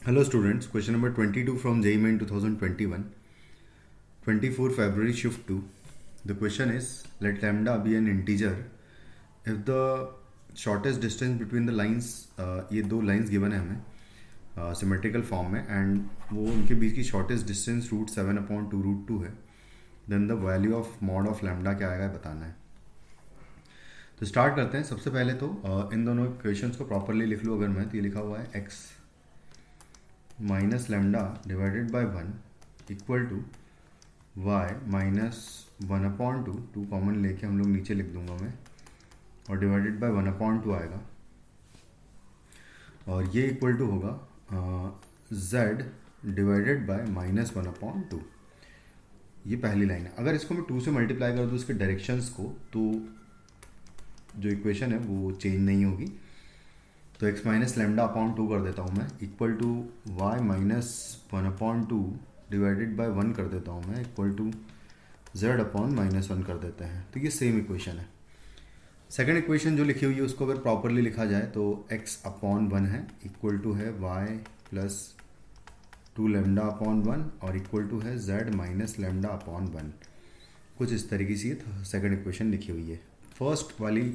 Hello students, question number 22 from JEE Main 2021, 24 February shift 2. The question is, let lambda be an integer if the shortest distance between the lines, ये दो lines given है हमें symmetrical form में and वो उनके बीच की shortest distance √7/2 है, then the value of mod of lambda क्या आएगा बताना है। तो स्टार्ट करते हैं। सबसे पहले तो इन दोनों इक्वेशंस को प्रॉपरली लिख लूँ अगर मैं, तो ये लिखा हुआ है x minus lambda divided by 1 equal to y minus 1/2, 2 common लेके हम लोग नीचे लिख दूंगा मैं, और डिवाइडेड बाय 1/2 आएगा, और ये इक्वल टू होगा z डिवाइडेड बाय -1/2। ये पहली लाइन है। अगर इसको मैं 2 से मल्टीप्लाई कर दूँ इसके डायरेक्शंस को, तो जो इक्वेशन है वो चेंज नहीं होगी। तो x माइनस लेमडा अपॉन 2 कर देता हूँ मैं, equal to y minus 1/2 divided by 1 कर देता हूँ मैं, इक्वल टू z अपॉन -1 कर देते हैं। तो ये सेम इक्वेशन है। सेकंड इक्वेशन जो लिखी हुई है उसको अगर प्रॉपरली लिखा जाए तो x अपॉन 1 है, इक्वल टू है y प्लस 2 लेमडा अपॉन 1, और इक्वल टू है z माइनस लेमडा अपॉन 1। कुछ इस तरीके से सेकंड इक्वेशन लिखी हुई है। फर्स्ट वाली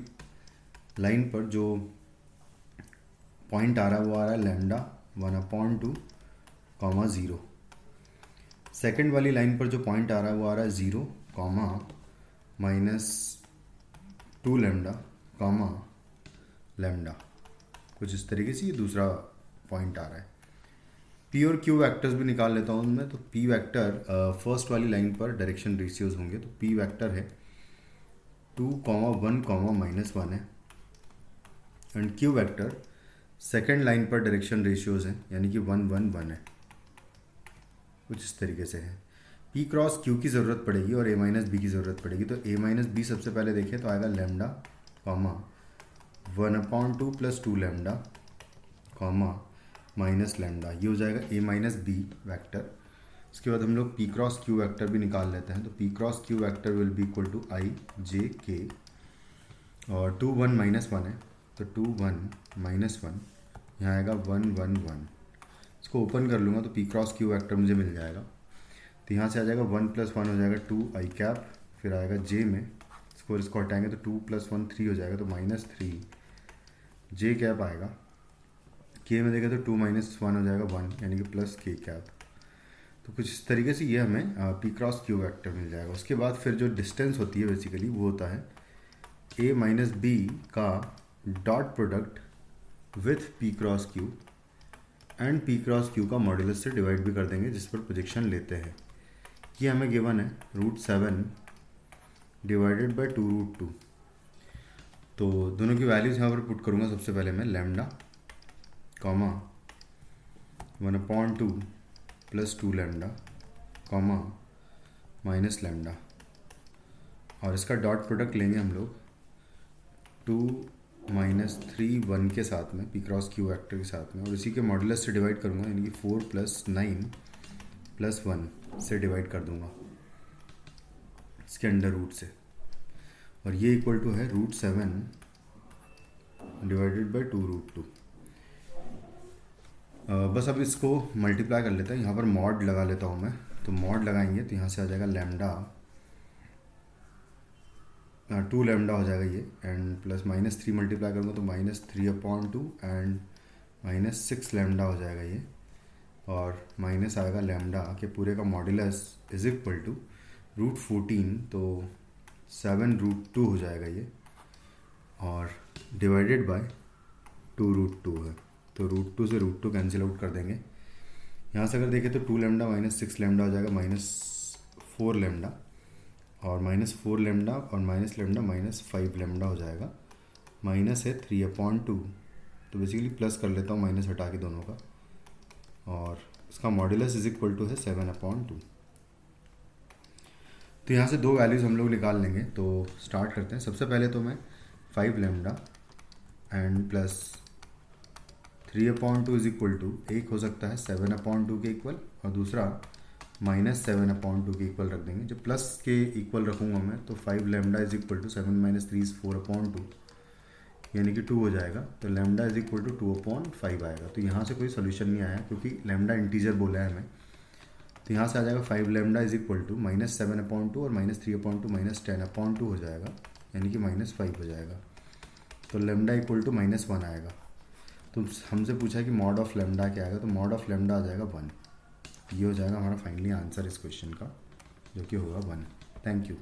लाइन पर जो पॉइंट आ रहा है वो आ रहा है लेमडा 1/2 कॉमा 0। सेकेंड वाली लाइन पर जो पॉइंट आ रहा है वो आ रहा है 0 कॉमा -2 लेमडा कॉमा लेमडा। कुछ इस तरीके से ये दूसरा पॉइंट आ रहा है। पी और क्यू वेक्टर्स भी निकाल लेता हूँ मैं। तो पी वेक्टर फर्स्ट वाली लाइन पर डायरेक्शन रेशियोज होंगे, तो पी वेक्टर है 2,1,-1 है, and Q vector second line पर डायरेक्शन रेशियोज हैं, यानी कि 1,1,1 है। कुछ इस तरीके से है। P क्रॉस Q की ज़रूरत पड़ेगी और A माइनस बी की ज़रूरत पड़ेगी। तो A माइनस बी सबसे पहले देखें तो आएगा lambda comma 1/2 plus 2 lambda comma minus lambda. ये हो जाएगा A माइनस बी वैक्टर। उसके बाद हम लोग P क्रॉस Q वैक्टर भी निकाल लेते हैं। तो P cross Q vector will be equal to I J K, और 2 1 -1 है, तो 2 1 -1 यहाँ आएगा 1 1 1। इसको ओपन कर लूँगा तो पी क्रॉस क्यू वेक्टर मुझे मिल जाएगा। तो यहाँ से आ जाएगा 1 + 1 हो जाएगा 2 आई कैप, फिर आएगा जे में, इसको हटाएंगे तो 2 + 1 3 हो जाएगा, तो -3 जे कैप आएगा। के में देखें तो 2 - 1 हो जाएगा 1, यानी कि प्लस के कैप। तो कुछ इस तरीके से ये हमें पी क्रॉस क्यू वेक्टर मिल जाएगा। उसके बाद फिर जो डिस्टेंस होती है बेसिकली वो होता है ए माइनस बी का dot product with P cross Q, and P cross Q का मॉड्यूलस से डिवाइड भी कर देंगे जिस पर प्रोजेक्शन लेते हैं। ये हमें गिवन है √7 डिवाइडेड बाय 2√2। तो दोनों की वैल्यूज यहाँ पर पुट करूँगा। सबसे पहले मैं lambda comma 1/2 plus 2 lambda comma minus lambda, और इसका डॉट प्रोडक्ट लेंगे हम लोग 2 - 3 1 के साथ में, पी क्रॉस क्यू वेक्टर के साथ में, और इसी के मॉड्यूलस से डिवाइड करूँगा, यानी कि 4 + 9 + 1 से डिवाइड कर दूँगा इसके अंडर रूट से, और ये इक्वल टू है √7 डिवाइडेड बाय 2√2। बस अब इसको मल्टीप्लाई कर लेते हैं। यहाँ पर मॉड लगा लेता हूँ मैं। तो मॉड लगाएंगे तो यहाँ से आ जाएगा लेमडा 2 लेमडा हो जाएगा ये, एंड प्लस -3 मल्टीप्लाई करूँगा तो -3/2 एंड -6 लेमडा हो जाएगा ये, और माइनस आएगा लेमडा के पूरे का मॉड्यूलस इज इक्वल टू √14, तो 7√2 हो जाएगा ये, और डिवाइडेड बाय 2√2 है। तो √2 से √2 कैंसिल आउट कर देंगे। यहाँ से अगर देखें तो 2 लेमडा -6 लेमडा हो जाएगा -4 लेमडा, और -4 लेमडा और माइनस लेमडा -5 लेमडा हो जाएगा। माइनस है 3/2, तो बेसिकली प्लस कर लेता हूँ माइनस हटा के दोनों का, और इसका मॉड्यूलस इज इक्वल टू है 7/2। तो यहाँ से दो वैल्यूज़ हम लोग निकाल लेंगे। तो स्टार्ट करते हैं। सबसे पहले तो मैं 5 lambda and plus 3/2 is equal to, एक हो सकता है 7/2 के इक्वल, और दूसरा -7/2 के इक्वल रख देंगे। जब प्लस के इक्वल रखूँगा मैं तो 5 लेमडा इज इक्वल टू 7 - 3 4/2 यानी कि 2 हो जाएगा, तो लैम्डा इज इक्वल टू 2/5 आएगा। तो यहाँ से कोई सोल्यूशन नहीं आया क्योंकि लैम्डा इंटीजर बोला है हमें। तो यहाँ से आ जाएगा 5 लैम्डा इज इक्वल टू -7/2 और -3/2 -10/2 हो जाएगा, यानी कि -5 हो जाएगा। तो लैम्डा इक्वल टू -1 आएगा। तो हमसे पूछा है कि मॉड ऑफ लैम्डा क्या आएगा, तो मॉड ऑफ लैम्डा आ जाएगा 1। ये हो जाएगा हमारा फाइनली आंसर इस क्वेश्चन का, जो कि होगा 1। Thank you.